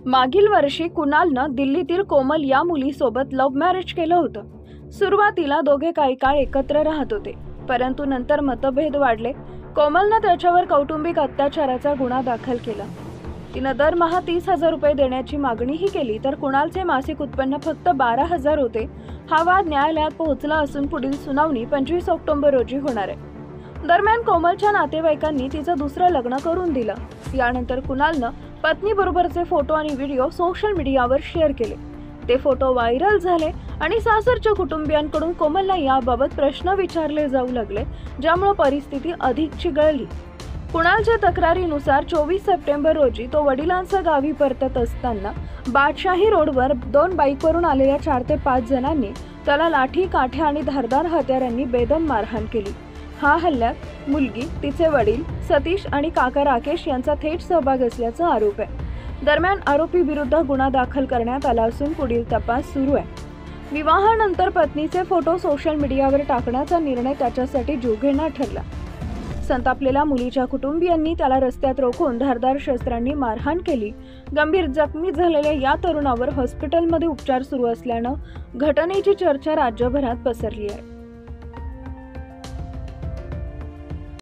मागील वर्षी कुणालनं दिल्लीतील कोमल या मुलीसोबत लव्ह मॅरेज केलं होतं। सुरुवातीला दोघे काही काळ एकत्र राहत होते, परंतु नंतर मतभेद वाढले। कोमलनं त्याच्यावर कौटुंबिक अत्याचाराचा गुन्हा दाखल केला। तिनं दरमहा 30,000 रुपये देण्याची मागणीही केली, तर कुणालचे मासिक उत्पन्न फक्त 12,000 होते। हा वाद न्यायालयात पोहोचला असून पुढील सुनावणी 25 ऑक्टोबर रोजी होणार आहे। दरम्यान कोमलच्या नातेवाईकांनी तिचं दुसरं लग्न करून दिलं। यानंतर कुणालनं पत्नीबरोबरचे फोटो आणि व्हिडिओ सोशल मीडियावर शेअर केले। ते फोटो व्हायरल झाले आणि सासरच्या कुटुंबियांकडून कोमलला याबाबत प्रश्न विचारले जाऊ लागले, ज्यामुळे परिस्थिती अधिक चिघळली। कुणालच्या तक्रारीनुसार 24 सप्टेंबर रोजी तो वडिलांच्या गावी परतत असताना बादशाही रोडवर 2 बाईकवरून आलेल्या 4 ते 5 जणांनी त्याला लाठी, काठ्या आणि धारदार हत्यारांनी बेदम मारहाण केली। हा हल्ल्यात मुलगी, तिचे वडील सतीश आणि काका राकेश यांचा थेट सहभाग असल्याचा आरोप आहे। दरम्यान आरोपी विरुद्ध गुन्हा दाखल करण्यात आला असून पुढील तपास सुरू आहे। विवाहानंतर पत्नीचे फोटो सोशल मीडियावर टाकण्याचा निर्णय त्याच्यासाठी जीवघेणा ठरला। संतापलेल्या मुलीच्या कुटुंबियांनी त्याला रस्त्यात रोखून धारदार शस्त्रांनी मारहाण केली। गंभीर जखमी झालेल्या या तरुणावर हॉस्पिटलमध्ये उपचार सुरू असल्यानं घटनेची चर्चा राज्यभरात पसरली आहे।